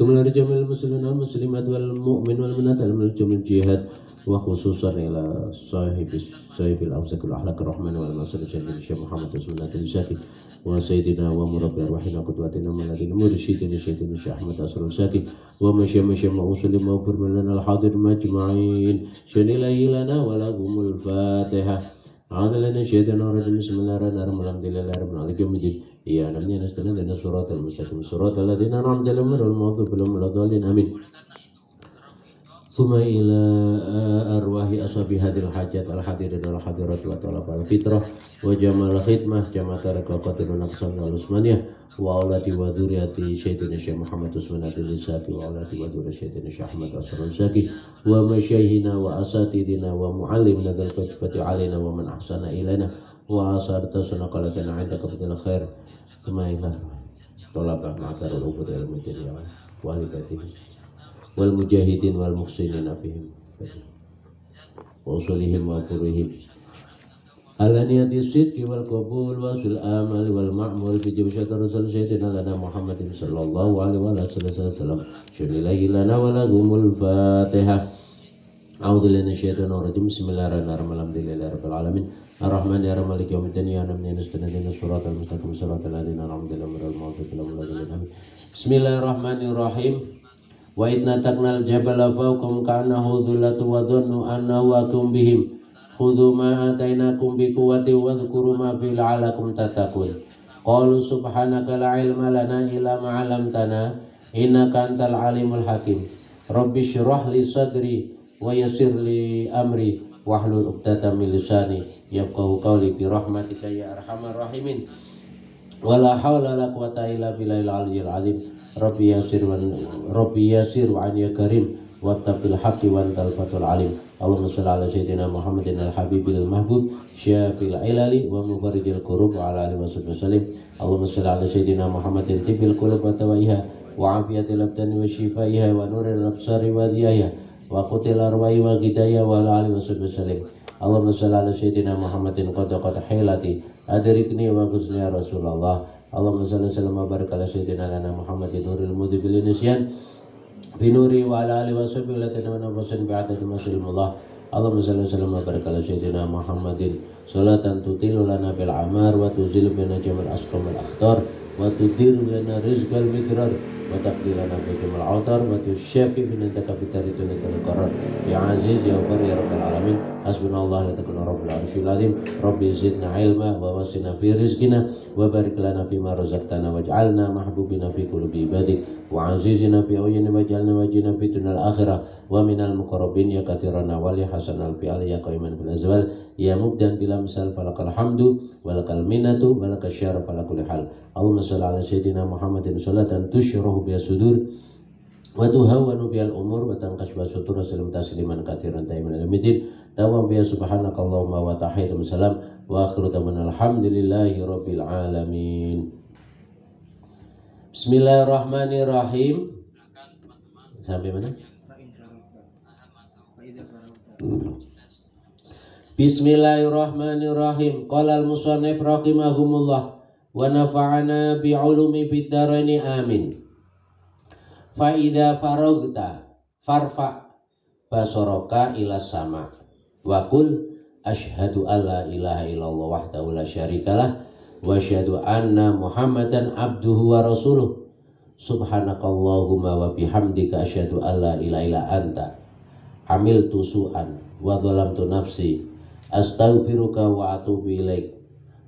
Kemudian jamil muslimin wal muslimat wal mu'min wal mu'minat wal jamil jihad wa khususan ila sahibil awsaqil ahlak rahman wal masal sayyidina Syekh Muhammad Usman Zaki wa sayyidina wa murabbi arwahina qudwatina maladina mursyidina sayyidina Syekh Ahmad Asrul Zaki wa masya ma'usulim wa firman al hadir majma'in syanilahi lana wa lahumul fatihah. A'udzubillahi minasyaitonir rajim. Bismillahirrahmanirrahim. Alhamdulillahi rabbil alamin. Iya, namanya nasta'inu suratal mustaqim suratal ladzina an'amta 'alaihim ghairil maghdubi 'alaihim waladdallin. Amin. Suma ila arwahi ashabi hadil hajat al hadirin wal hadirat wa talab al fitrah wa jamal khidmah jamaat raqaqatul naqsan al usmaniyah wa aulati wa dzurriyyati sayyidina Syekh Muhammad Usman Zaki wa aulati wa dzurriyyati sayyidina Syekh Ahmad Asrul Zaki wa masyaihina wa asatidina wa muallimina dzal qadfati alaina wa man ahsana ilaina wa asarta sunaqalatana 'inda qabil khair. Suma ila talab ma'tarul ubud al mujahidin wa walidatihi wal mujahidin wal muhsinin fihim wa usulihim wa qurihim ala niyati sidqi wal qabul wa sul amali wal ma'mul bi jabshatir rasul sayyidina lana Muhammadin sallallahu alaihi wa sallam syunilahi lana wa lahumul fatihah. A'udzubillahi minasyaitonir rajim. Bismillahirrahmanirrahim. Alhamdulillahi rabbil alamin. Ar-Rahman ya Malik yaumiddin ya namni nasta'inu siratal mustaqim siratal ladzina an'amta alaihim ghairil maghdubi 'alaihim waladdallin. Bismillahirrahmanirrahim. Wa idna taqnal jabala fawqum ka'annahu dhullatu wa dhannu annahu akum bihim khudhu ma atainakum bi quwwati wa dhkuru ma fi la'alakum tattaqun. Qalu subhanaka la ilma lana illa ma 'allamtana innaka antal alimul hakim. Rabbi shrah li sadri wa yassir li amri wahlul 'uqdatam min lisani yafqahu qawli bi rahmatika ya arhamar rahimin. Wala haula la quwwata illa billahil aliyyil azim. Rabbi yasir wa an ya karim wattaqil haqqi wa antal fatul alim. Allahumma shalli ala sayyidina Muhammadin al habibil mahbub syafil ilali wa mufarijil kurub wa ala alihi wa sallim. Allahumma shalli ala sayyidina Muhammadin tibil qulub wa tawaiha wa afiyatil abdani wa shifaiha wa nuril absari wa diyaiha wa qutil arwahi wa gidaya wa ala alihi wa sallim. Allahumma shalli ala sayyidina Muhammadin qad hilati adrikni wa ghuzni ya Rasulullah. Allahumma salli wa barik ala sayyidina lana Muhammadin nuril mudhibil nisyan bi nuri wa ala alihi wa sahbihi la tadamana basan bi'adati masilmullah. Allahumma salli wa barik ala sayyidina Muhammadin salatan tutilu lana bil amar wa tuzilu bina jamal asqam al akhtar wa tudiru lana rizqal midrar wa taqdilana bi jamal autar wa tusyafi bin indaka bitaritul qarar ya aziz ya ghafar ya rabbal alamin. Hasbunallahu la takuna rabbul arsyil azim. Rabbi zidna ilma wa wasina fi rizqina wa barik lana fima razaqtana waj'alna mahbubina fi qulubi ibadik wa azizina fi ayyina waj'alna wajina fi dunal akhirah wa minal muqarrabin ya katirana wali hasanal fi aliyya qaiman bil azwal ya mubdan bila misal falakal hamdu walakal minnatu walakal syaraf ala kulli hal. Allahumma shalli ala sayyidina Muhammadin salatan tusyrahu biha sudur wa tuhawwanu bihal umur wa tanqashba sutur salam tasliman katiran taiman al-midin tawam biya subhanakallahumma wa tahiyatum salam wa akhiru da'wana alhamdulillahi rabbil alamin. Bismillahirrahmanirrahim. Sampai mana? Bismillahirrahmanirrahim. Qala al-musannif rahimahumullah wa nafa'ana bi'ulumi fid dharaini amin. Fa idza faragta farfa basaraka ila sama wa qul asyhadu alla ilaha illallah wahdahu la syarikalah wa asyhadu anna Muhammadan abduhu wa rasuluh. Subhanakallahumma wa bihamdika asyhadu alla ilaha illa anta amiltu su'an wa dhalamtu nafsi astaghfiruka wa atubu ilaik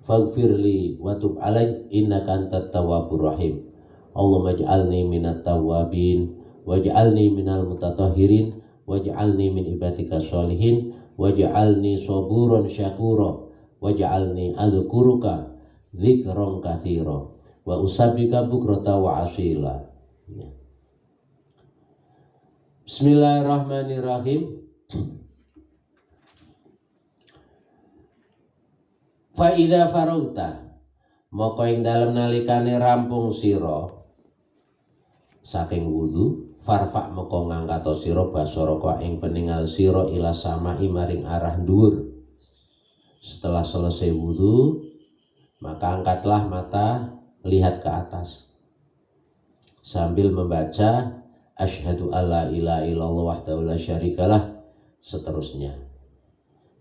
faghfirli wa tub alai innaka antat tawwabur rahim. Allahumma ij'alni minat tawwabin waj'alni minal mutatahhirin waj'alni min ibadika sholihin waj'alni saburan syakura waj'alni adhkuruka dzikran katsira wa usabbika bukrata wa asila. Bismillahirrahmanirrahim. Fa idza faragta maka ing dalem nalikane rampung sira saking wudu farfa maka ngangkat sira basaraka ing peningal sira ila samai maring arah dhuwur. Setelah selesai wudu maka angkatlah mata lihat ke atas sambil membaca asyhadu alla ilaha illallah wahdahu la syarikalah, seterusnya.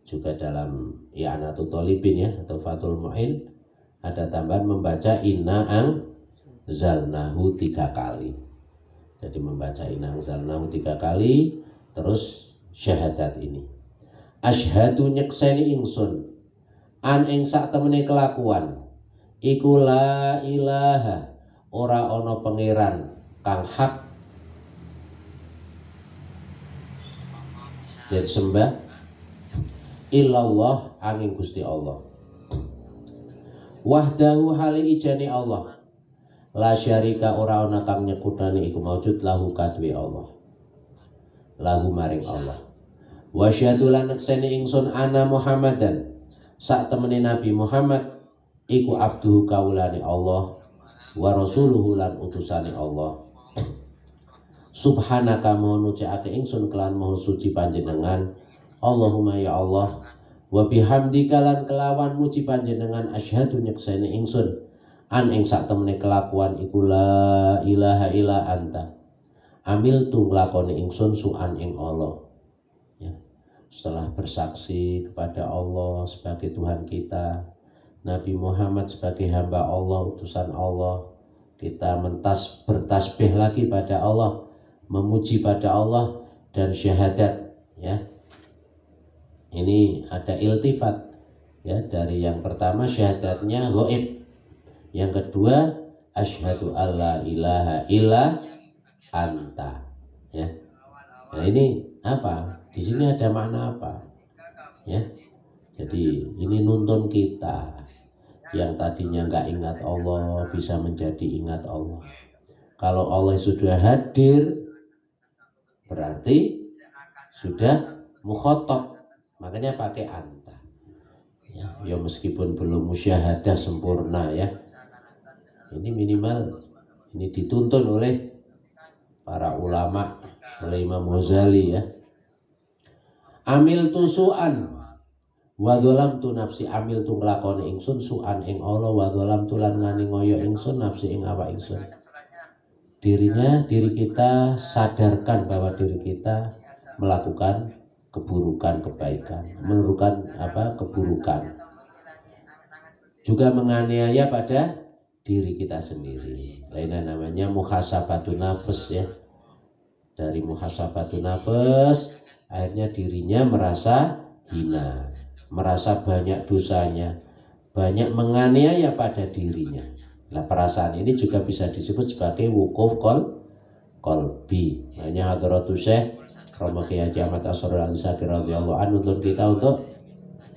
Juga dalam I'anatul Thalibin ya atau Fathul Mu'in ada tambahan membaca inna anzalnahu 3 kali. Jadi membaca inna anzalnahu 3 kali, terus syahadat ini. Asyhadu nyekseni ingsun an ing sak temene kelakuan iku la ilaha ora ana pangeran kang hak dan sembah illallah angin Gusti Allah. Wahdahu hali ijani Allah, la syarika ora ana kang nyekutani iku maujud lahu kadwe Allah, lahu maring Allah. Wa syahadu lan nekseni ingsun ana Muhammadan sak temene Nabi Muhammad iku abduhu kawulane Allah wa rasuluhu lan utusane Allah. Subhanaka mau nucake ingsun kelan maha suci panjenengan, Allahumma ya Allah, wa bihamdika lan kelawan muji panjenengan asyhadu nyekseni ingsun an ing sak temene kelakuan iku la ilaha illa anta amil tu nglakoni ingsun su'an ing Allah. Ya. Setelah bersaksi kepada Allah sebagai Tuhan kita, Nabi Muhammad sebagai hamba Allah, utusan Allah, kita bertasbih lagi pada Allah, memuji pada Allah, dan syahadat. Ya, ini ada iltifat ya, dari yang pertama syahadatnya ghaib, yang kedua asyhadu alla ilaha illa anta. Ya, nah ini apa? Di sini ada makna apa? Ya, jadi ini nuntun kita yang tadinya nggak ingat Allah bisa menjadi ingat Allah. Kalau Allah sudah hadir berarti sudah mukhotob, makanya pakai anta. Ya meskipun belum musyahadah sempurna ya, ini minimal ini dituntun oleh para ulama, oleh Imam Ghazali ya. Amil tu su'an wa dzalamtu nafsi, amil tu nglakoni ingsun su'an ing Allah wa dzalamtu lan ngani ngoyo ingsun nafsi ing awak ingsun. Diri kita sadarkan bahwa diri kita melakukan keburukan, kebaikan, melakukan keburukan. Juga menganiaya pada diri kita sendiri. Lainnya namanya muhasabatun nafs ya. Dari muhasabatun nafs akhirnya dirinya merasa hina, merasa banyak dosanya, banyak menganiaya pada dirinya. Nah, perasaan ini juga bisa disebut sebagai wukuf qalbi. Hanya Hadratus Syekh Romo Kiai Haji Ahmad Asrul Ansari radhiyallahu anhu untuk kita untuk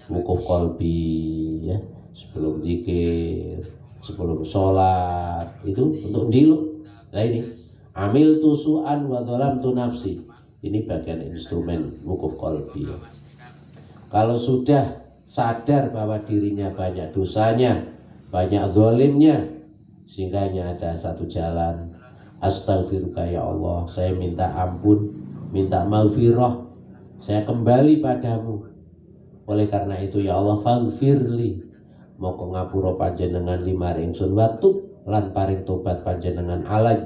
wukuf qalbi ya, sebelum zikir, sebelum sholat, itu untuk diluk. Nah ini amil tusu'an wa dzalamtu nafsi, ini bagian instrumen wukuf qalbi ya. Kalau sudah sadar bahwa dirinya banyak dosanya, banyak zalimnya, sehingga hanya ada satu jalan, astaghfiruka ya Allah, saya minta ampun, minta maghfirah, saya kembali padamu. Oleh karena itu ya Allah, faghfirli, moko ngapura panjenengan limaring ingsun, watub lan paring tobat panjenengan alai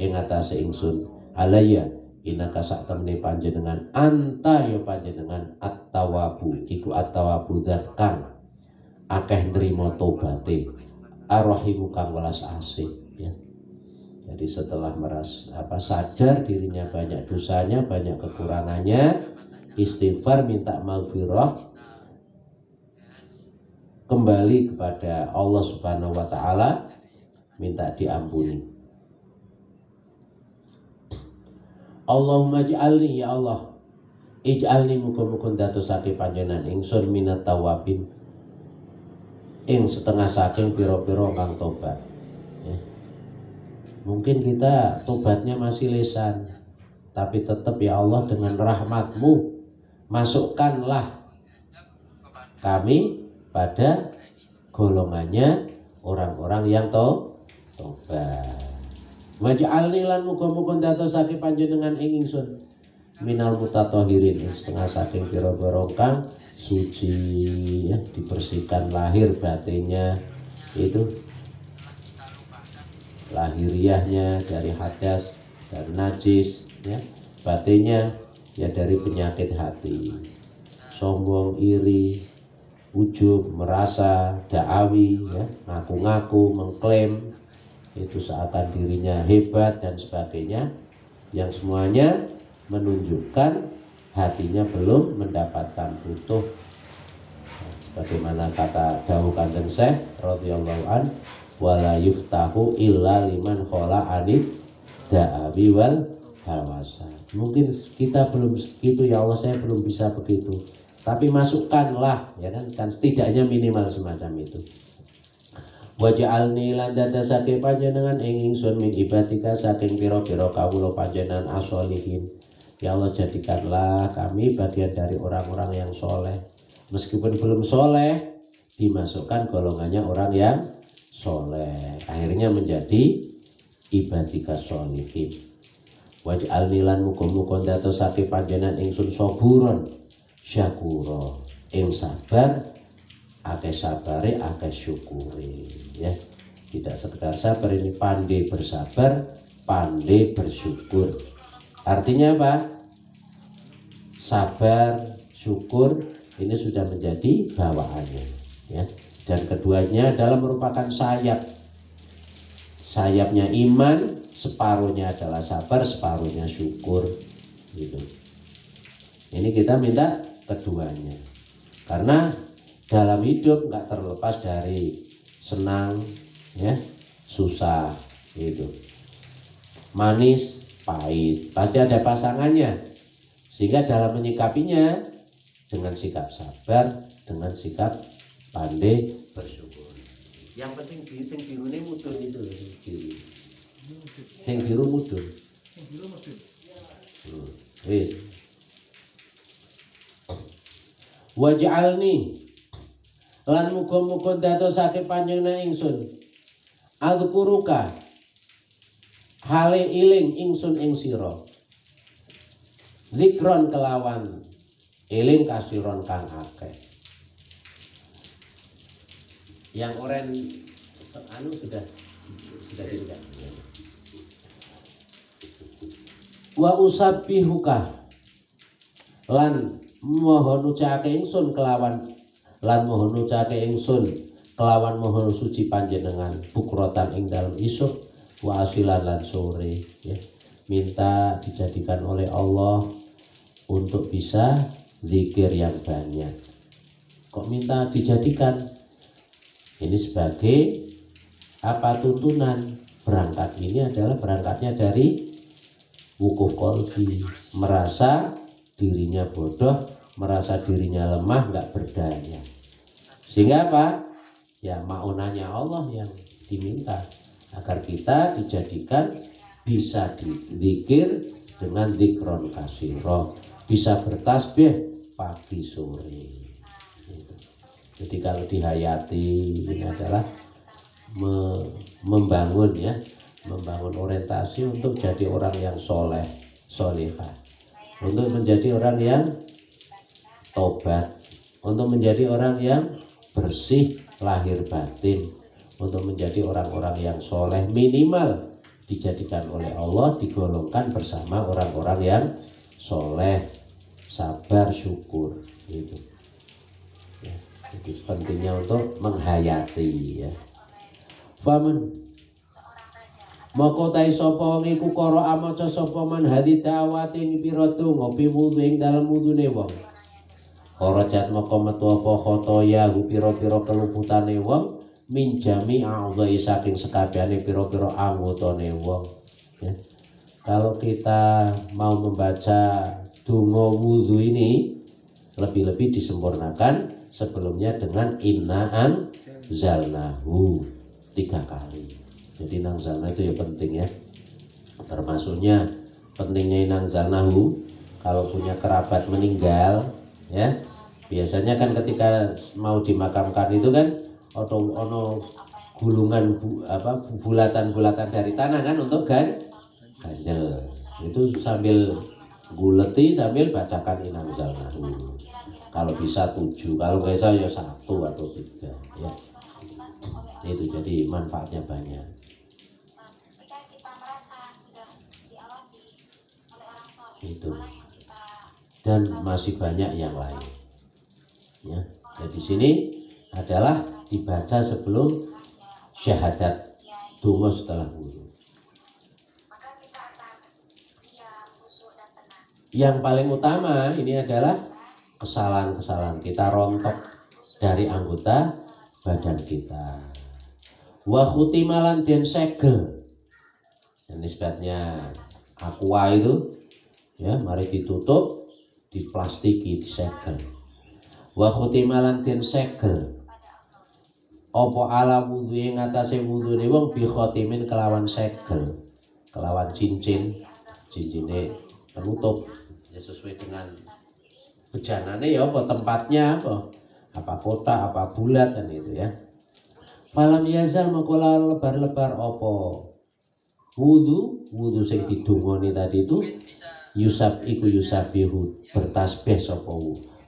ing atase ingsun, alaya inaka sak temene panjenengan anta ya panjenengan at-tawabu, iku at-tawabu zat kang akeh nrimo tobate, ar-rahimu kang welas asih ya. Jadi setelah sadar dirinya banyak dosanya, banyak kekurangannya, istighfar, minta maghfirah, kembali kepada Allah Subhanahu wa taala, minta diampuni. Allahumma ij'alni ya Allah, ij'alni muga-muga dadosake panjenengan ingsun minat tawabin, ing setengah saking pira-pira kang tobat ya. Mungkin kita tobatnya masih lisan, tapi tetap ya Allah dengan rahmat-Mu masukkanlah kami pada golongannya orang-orang yang tobat. Maj'alni lan muga-muga dadosake panjenengan ing ingsun minal mutatahhirin, setengah saking pira-pira kang suci ya, dibersihkan lahir batinnya, itu lahiriahnya dari hadas, dan najis, ya. Batinnya ya dari penyakit hati, sombong, iri, ujub, merasa, da'awi, ya, ngaku-ngaku, mengklaim itu seakan dirinya hebat dan sebagainya, yang semuanya menunjukkan hatinya belum mendapatkan utuh. Bagaimana kata dawuh Kanjeng Syekh radhiyallahu an, wala yuftahu illa liman khala anid da'awi wal hawasa. Mungkin kita belum begitu, ya Allah saya belum bisa begitu, tapi masukkanlah, ya kan setidaknya minimal semacam itu. Waj'alni lan dadasake panjenengan ing ingsun min ibadika saking pira-pira kawula panjenengan as-sholihin. Ya Allah, jadikanlah kami bagian dari orang-orang yang soleh. Meskipun belum soleh, dimasukkan golongannya orang yang soleh. Akhirnya menjadi ibadika sholihin. Waj'alni lan muga-muga dadosake panjenengan ingsun saburon syakura, ing sabar, akeh sabare akeh syukure, ya. Tidak sekedar sabar, ini pandai bersabar, pandai bersyukur. Artinya apa? Sabar, syukur ini sudah menjadi bawaannya, ya. Dan keduanya adalah merupakan sayap. Sayapnya iman, separuhnya adalah sabar, separuhnya syukur, gitu. Ini kita minta keduanya, karena dalam hidup nggak terlepas dari senang, ya, susah, gitu. Manis, pahit, pasti ada pasangannya. Sehingga dalam menyikapinya dengan sikap sabar, dengan sikap pandai bersyukur. Yang penting sing biru ini mudun itu, sing biru mudun. Wis. Waj'alni lan muga-muga dadosake panjenengan ingsun adzkuruka hale iling ingsun ing sira, zikron kelawan eling kasiron kang akeh. Yang oren anu sudah tidak. Wa usabbihuka lan mohon ucapake ingsun kelawan mohon suci panjenengan bukrotan ing dalam isuk wa asilan lan sore, ya. Minta dijadikan oleh Allah untuk bisa zikir yang banyak. Kok minta dijadikan? Ini sebagai apa tuntunan? Berangkat ini adalah berangkatnya dari wukuf qalbi, merasa dirinya bodoh, merasa dirinya lemah, nggak berdaya. Sehingga apa? Ya maunanya Allah yang diminta, agar kita dijadikan bisa dizikir dengan zikron kasiro, bisa bertasbih pagi sore. Jadi kalau dihayati ini adalah membangun, ya, membangun orientasi untuk jadi orang yang soleh, solehah, untuk menjadi orang yang tobat, untuk menjadi orang yang bersih lahir batin, untuk menjadi orang-orang yang soleh, minimal dijadikan oleh Allah, digolongkan bersama orang-orang yang soleh, sabar, syukur, gitu. Ya, jadi pentingnya untuk menghayati, ya. Faman moko tai sapa iku kara amaca sapa man hadi dawate ing pira donga piwudu ing dalem wudune wong. Kharajat moko metu apa khotoya pira-pira keluputane wong minjami a'dha'i saking sekabehane pira-pira anggotane wong, ya. Kalau kita mau membaca donga wudu ini lebih-lebih disempurnakan sebelumnya dengan inna'an zalnahu 3 kali. Jadi nangzalna itu ya penting, ya. Termasuknya pentingnya nangzalnahu kalau punya kerabat meninggal, ya. Biasanya kan ketika mau dimakamkan itu kan ono gulungan bulatan-bulatan dari tanah kan untuk ganjel. Itu sambil guleti sambil bacakan nangzalnahu. Kalau bisa 7, kalau bisa ya 1 atau 3, ya. Itu jadi manfaatnya banyak. Itu. Dan masih banyak yang lain. Ya. Jadi di sini adalah dibaca sebelum syahadat, donga setelah wudu. Yang paling utama ini adalah kesalahan-kesalahan kita rontok dari anggota badan kita. Wa khutimalan den segel. Nisbatnya aqua itu ya, mari ditutup, diplastiki, disegel. Wa khutimalan den segel. Apa ala wudu ing atase wudune wong bi khotimin kelawan segel, kelawan cincine penutup ya, sesuai dengan bejanane ya, apa tempatnya, apa kotak, apa bulat kan itu ya. Falam yazal mengkola lebar-lebar apa wudu sing didungoni tadi itu yusabihu bertasbih sapa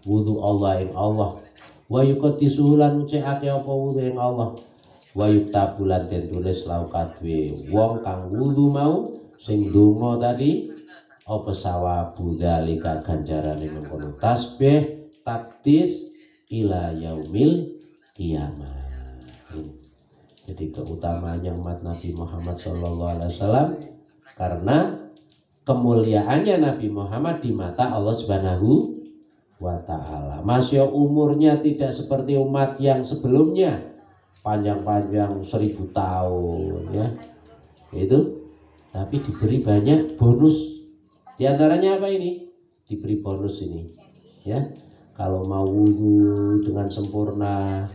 wudu Allah ing Allah, wa yuqaddisu lan ucapake apa wudu ing Allah, wa yuktabulan den tulis laukadwe wong kang wudu mau sing donga tadi apa sawabu dzalika ganjarane mengkono tasbih takdis ila yaumil kiamah. Jadi keutamaannya umat Nabi Muhammad SAW karena kemuliaannya Nabi Muhammad di mata Allah Subhanahu wa Ta'ala. Masya umurnya tidak seperti umat yang sebelumnya panjang-panjang 1000 tahun ya, itu, tapi diberi banyak bonus. Di antaranya apa ini? Diberi bonus ini ya, kalau mau wudu dengan sempurna,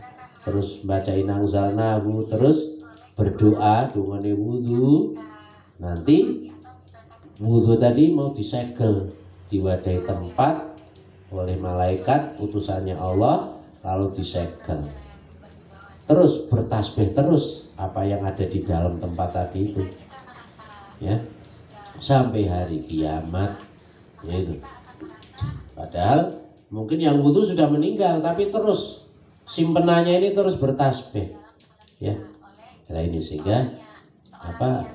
terus bacain anzalnahu, terus berdoa dungane wudu, nanti wudu tadi mau disegel, diwadahi tempat oleh malaikat utusannya Allah, lalu disegel, terus bertasbih terus apa yang ada di dalam tempat tadi itu ya, sampai hari kiamat ya itu. Padahal mungkin yang wudu sudah meninggal, tapi terus simpenannya ini terus bertasbih ya. Nah ini sehingga apa,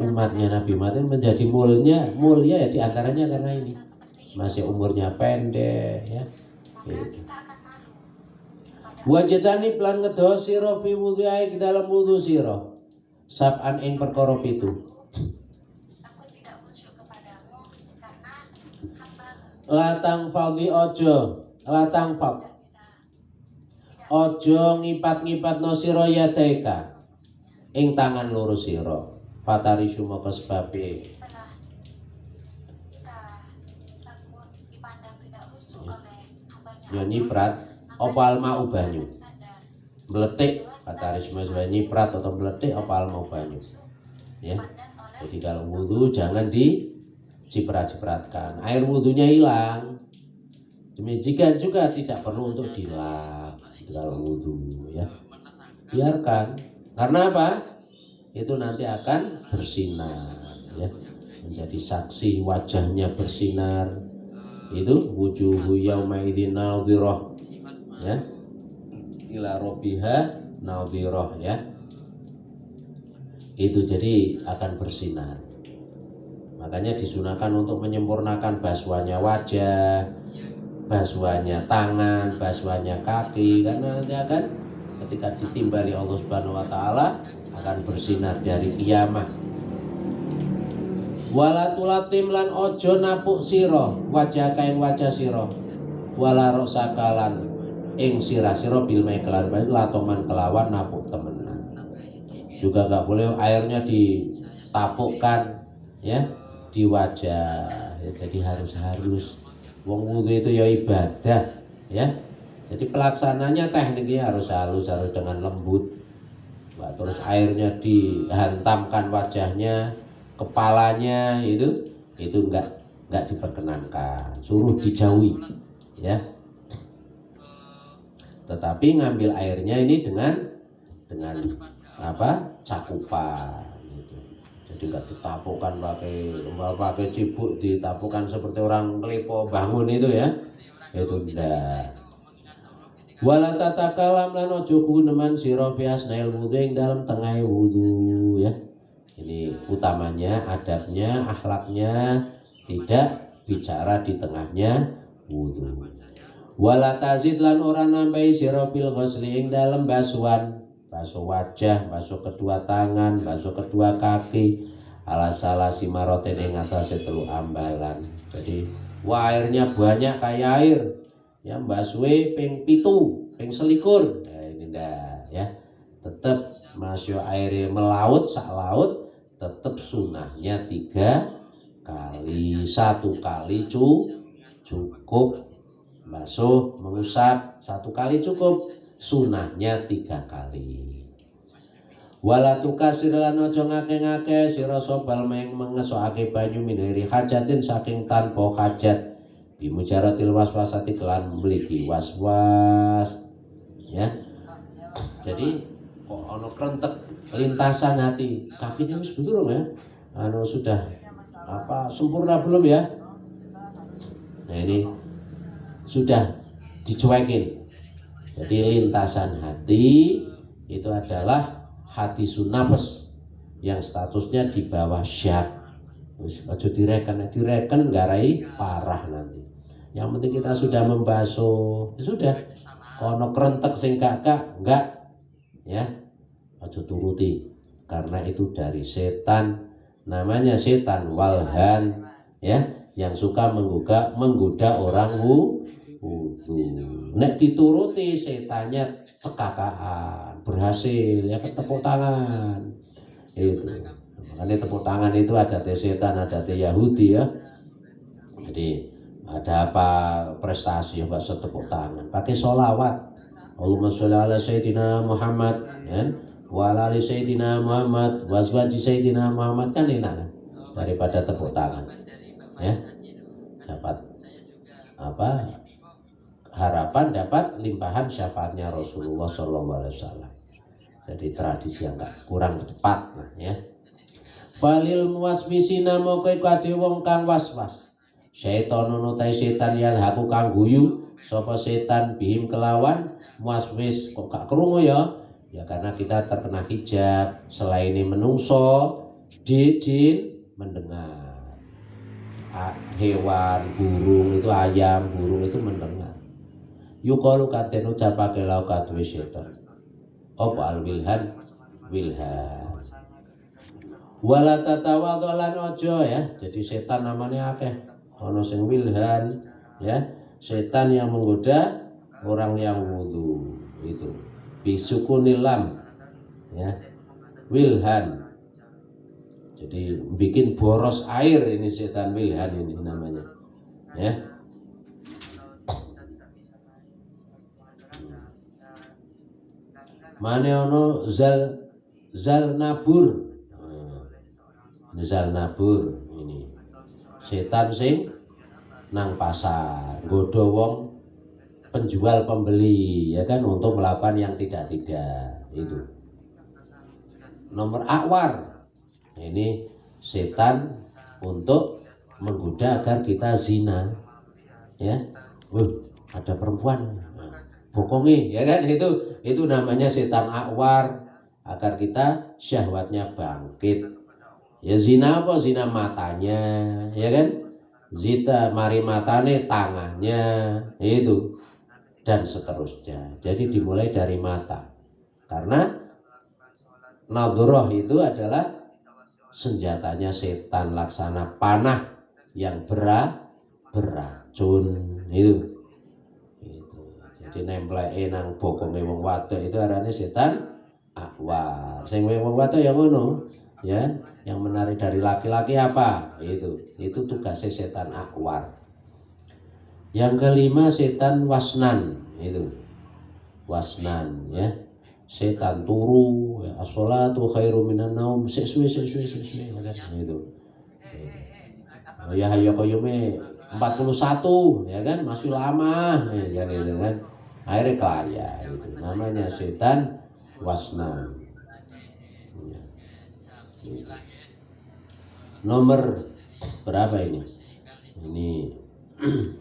umatnya Nabi Muhammad menjadi mulia ya, diantaranya karena ini masih umurnya pendek ya. Wajadani plan ngedo sira fi wudhu'i dalam wudu sira sab'an ing perkara 7. Latang fadhi ojo ngipat-ngipatno sira yadaika ing tangan loro sira, fatari sumaka sebabe ya nyiprat apa alma banyu meletik, fatari sumaka nyiprat atau meletik apa alma banyu ya. Jadi kalau wudu jangan diciprat-cipratkan, air wudunya hilang. Demikian juga tidak perlu untuk dilap kalau wudu ya, biarkan. Karena apa? Itu nanti akan bersinar ya, menjadi saksi, wajahnya bersinar. Itu wujuhu yauma idzin nadhirah ya, ila rabbiha nadhirah ya. Itu jadi akan bersinar. Makanya disunahkan untuk menyempurnakan basuhannya wajah, basuhannya tangan, basuhannya kaki, karena nanti akan ketika ditimbali Allah Subhanahu wa Ta'ala akan bersinar dari kiamat. Wala tulatim lan ojo napuk sira wajah kaing wajah sira, wala rosakalan ing sirah sira bil maiklan bae latoman kelawan napuk temenan. Juga enggak boleh airnya ditapukkan ya di wajah ya, jadi harus wong wudu itu ya ibadah ya. Jadi pelaksananya tekniknya harus halus dengan lembut. Terus airnya dihantamkan wajahnya, kepalanya itu enggak diperkenankan, suruh dijauhi ya. Tetapi ngambil airnya ini dengan apa? Cakupan gitu. Jadi enggak ditapukkan pakai cibuk, ditapukkan seperti orang kelepo bangun itu ya. Itu enggak. Wala tatakalam lan ojo guneman sira fi asnail wudu ing dalam tengah wudu ya. Ini utamanya, adabnya, akhlaknya tidak bicara di tengahnya wudu. Wala tazid lan ora nambahi sira bil ghusli ing dalem basuhan, basuh wajah, basuh kedua tangan, basuh kedua kaki, ala salasi maroten ing atase 3 ambalan. Jadi airnya banyak kayak air, ya basuhe ping 7, ping 21. Nah, ini ndak ya. Tetap masih airnya melaut sak laut, tetap sunahnya 3 kali. 1 kali cukup. Basuh, mengusap 1 kali cukup, sunahnya 3 kali. Wala tukasir lan aja ngake-ngake sira sobal mengesokake banyu minhiri hajatin saking tanpa hajat bimujaratil waswasati kelan mligi waswas ya. Jadi kok ana krentek lintasan hati, kakinya wis durung ya, sudah sempurna belum ya? Nah ini sudah dicuekin. Jadi lintasan hati itu adalah hati sunapes yang statusnya di bawah syak. Aja direken nggarai parah nanti. Yang penting kita sudah membasuh, sudah. Kono krentek sing enggak ya. Aja turuti karena itu dari setan. Namanya setan walhan ya, yang suka menggoda orang wudu. Nek dituruti setannya cekakaan, berhasil ya kan, tepuk tangan itu. Makanya tepuk tangan itu ada setan, ada Yahudi ya. Jadi ada apa prestasi ya Pak, setepuk tangan pakai sholawat, Allahumma sholli ala sayyidina Muhammad kan, wa ala ali sayyidina Muhammad wa azwaji sayyidina Muhammad, kan enak kan daripada tepuk tangan ya. Dapat harapan dapat limpahan syafaatnya Rasulullah SAW. Jadi tradisi yang kurang tepat ya. Balil muwaswisina moko iku ade wong kang waswas. Syaitan nutai setan yalhaku kang guyu sapa setan bihim kelawan muwaswis. Kok gak krungu ya? Ya karena kita terkena hijab, selain ini menungso, jin mendengar. Hewan, burung itu, ayam, burung itu mendengar. Yukalu katen ucapake lau kadwe setan. Apa al wilhan? Wala tatawadhalan ojo ya. Jadi setan namanya akeh. Ono sing wilhan ya, setan yang menggoda orang yang wudu itu. Bisukunil lam ya. Wilhan. Jadi bikin boros air, ini setan wilhan ini namanya. Ya. Mane ono zal nabur. Zal nabur ini setan sing nang pasar nggodha wong penjual pembeli ya kan, untuk melakukan yang tidak itu. Nomor akwar ini setan untuk menggoda agar kita zina ya. Ada perempuan bokongi ya kan, itu namanya setan akwar, agar kita syahwatnya bangkit. Ya zina apa? Zina matanya ya kan, zina mari matane tangannya itu, dan seterusnya. Jadi dimulai dari mata, karena nadhroh itu adalah senjatanya setan laksana panah yang beracun itu. Jadi nempleke nang bokonge wong wadok itu arane setan akwar. Sing wong wadok ya ngono ya, yang menarik dari laki-laki apa? Itu tugasnya setan akwar. Yang kelima setan wasnan, itu wasnan ya. Setan turu ya, as-sholatu khairu minan naum, sesuai kan itu. Ya hayo koyume 41 ya kan, masih lama ya gitu kan. Akhirnya kelaya itu. Namanya setan wasnan. Ya. Nomor berapa ini? Ini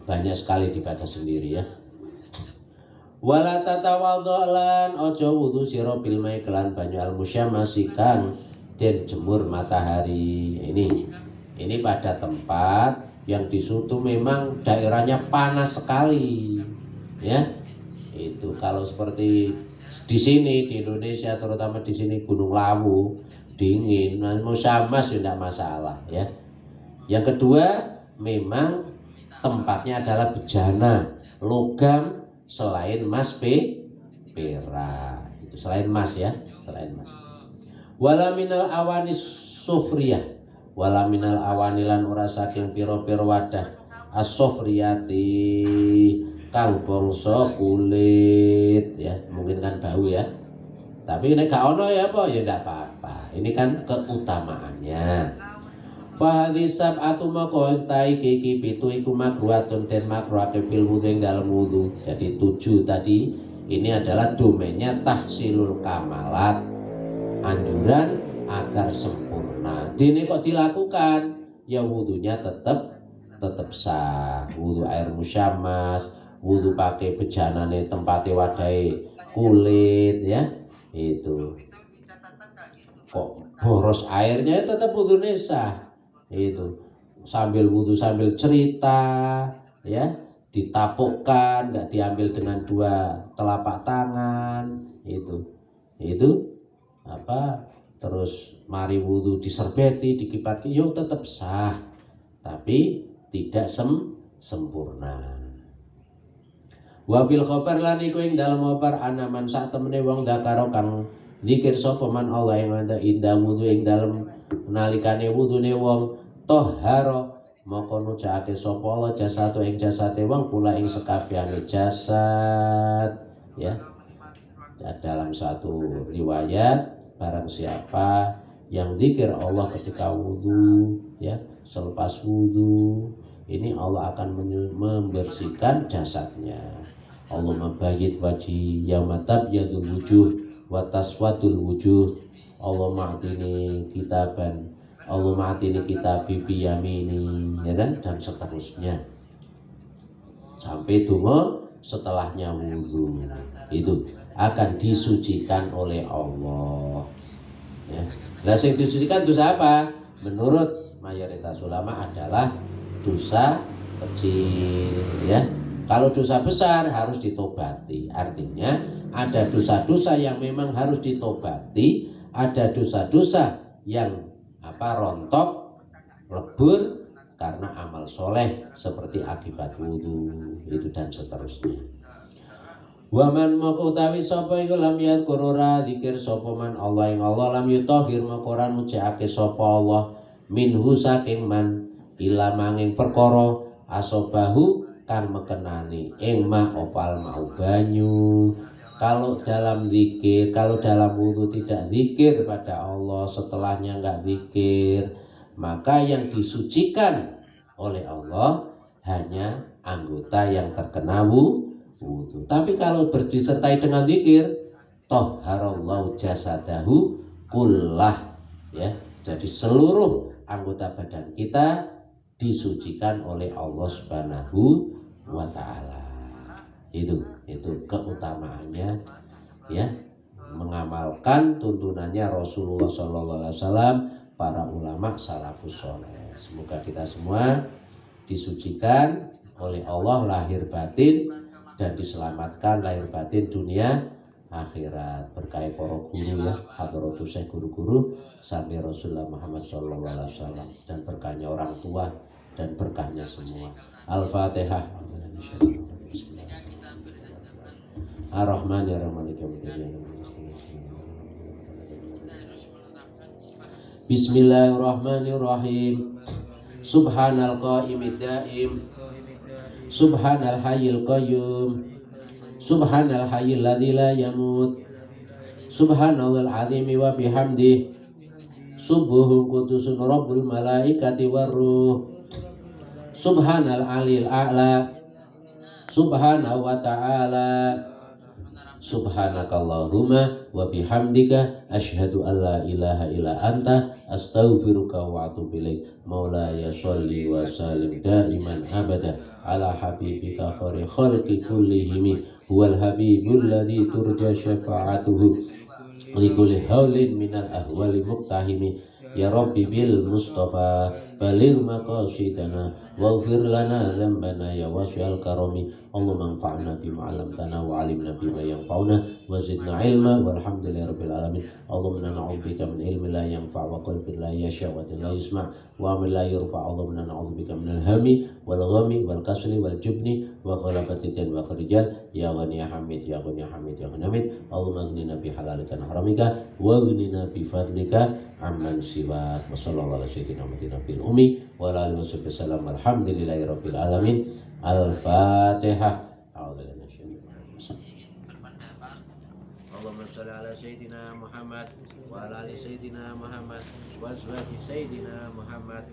banyak sekali dibaca sendiri ya. Wala tatawadhalan ojo wudu sira bil mai kelan banyu al musyamasi kang den jemur matahari. Ini pada tempat yang di situ memang daerahnya panas sekali, ya. Itu kalau seperti di sini di Indonesia, terutama di sini Gunung Lawu dingin, mau Syamas ya tidak masalah, ya. Yang kedua, memang tempatnya adalah bejana logam selain emas perak. Itu selain emas, ya, selain emas. Wala minal awanis sufriyah, wala minal awanilan ora saking pira-pira wadah as-sufriyati kang bangsa kulit, ya. Mungkin kan bau, ya. Tapi nek gak ono ya apa ya ndak apa-apa. Ini kan keutamaannya. Fahadisab atu maka iki pitu iku makruhatun den makruhake fil wudu ing dalem wudu. Jadi 7 tadi ini adalah domainnya tahsilul kamalat, anjuran agar sempurna. Dene kok dilakukan ya wudunya tetap sah. Wudu air musyammas, wudu pakai bejanane tempate wadahe kulit, ya. Itu kok boros airnya tetap wudune sah. Itu sambil wudhu sambil cerita, ya, ditapukkan, nggak diambil dengan 2 telapak tangan, itu apa, terus mari wudhu diserbeti, dikipati, yo tetap sah, tapi tidak sempurna. Wabil khobar lan iku ing dalem khobar anaman sak temene wong dakaro kang zikir sapa man Allah ing wanda indah wudu ing dalem nalikane wudune wong toharo maka nucake sapa Allah jasatu ing jasate wong pula ing sekabehane jasad, ya. Dalam satu riwayat barang siapa yang zikir Allah ketika wudu, ya, selepas wudu, ini Allah akan membersihkan jasadnya. Allah mabayit wajhi yauma tabyadul wujuh wa taswadul wujuh. Allah ma'tini kitaban, Allah ma'tini kitab bibi yamini, ya kan, dan seterusnya sampai donga setelahnya wudu. Itu akan disucikan oleh Allah, ya. Nah, yang disucikan dosa apa? Menurut mayoritas ulama adalah dosa kecil, ya. Kalau dosa besar harus ditobati. Artinya ada dosa-dosa yang memang harus ditobati, ada dosa-dosa yang rontok, lebur karena amal soleh seperti akibat wudu, itu dan seterusnya. Waman moko utawi sapa iku lam yadhkur ora zikir sapa man Allah ing Allah lam yutahhir moko ora mucikake sapa Allah minhu saking man ila manging perkara asobahu kang mekenani ing ma opal mau banyu. Kalau dalam zikir, kalau dalam wudu tidak zikir pada Allah, setelahnya enggak zikir, maka yang disucikan oleh Allah hanya anggota yang terkena wudu. Tapi kalau disertai dengan zikir, toharallahu jasadahu kullah, ya. Jadi seluruh anggota badan kita disucikan oleh Allah Subhanahu wa ta'ala. Itu keutamaannya, ya, mengamalkan tuntunannya Rasulullah SAW, para ulama salafus saleh. Semoga kita semua disucikan oleh Allah lahir batin dan diselamatkan lahir batin dunia akhirat berkah para guru, ya, hadratus syekh guru-guru sampai Rasulullah Muhammad SAW, dan berkahnya orang tua dan berkahnya semua. Al-Fatihah. Ar-Rahmanir-Rahim. Bismillahirrahmanirrahim. Subhanal qaimid daim, subhanal hayyil qayyum, subhanal hayyil ladzi la yamut, subhanallahil azimi wa bihamdihi, subuhun qudusun rabbul malaikati warruh, subhanal alil a'la, subhanahu wa ta'ala, subhanakallahumma wa bihamdika asyhadu an la ilaha illa anta astaghfiruka wa atubu ilaik. Maulaya sholli wa sallim daiman abada ala habibika khairi khalqi kullihim huwal habibul ladzi turja syafa'atuhu li kulli haulin minal ahwali muqtahimi ya rabbi bil mustafa baligh maqasidana waghfir lana dzambana ya wasi'al karami. Allahumma anfa'na bima 'allamtana wa 'allimna bima yanfa'una wa zidna 'ilma walhamdulillahirabbil alamin. Allahumma na'udzubika min ilmin la yanfa' wa qalbin la yasha' wa la yusma' wa amal la yurfa'. Allahumma na'udzubika minal hami wal ghami wal kasli wal jubni wa ghalabati din wa rijal ya ghani ya hamid ya ghani ya hamid ya ghani hamid. Allahumma aghnina bi halalika an haramika wa aghnina bi fadlika amman siwa. Wa sallallahu ala sayyidina Muhammadin bil ummi wa ala alihi wasallam. Alhamdulillahirabbil alamin. Al-Fatihah. Allahumma shalli ala sayyidina Muhammad wa ala ali sayyidina Muhammad wa azwaji sayyidina Muhammad.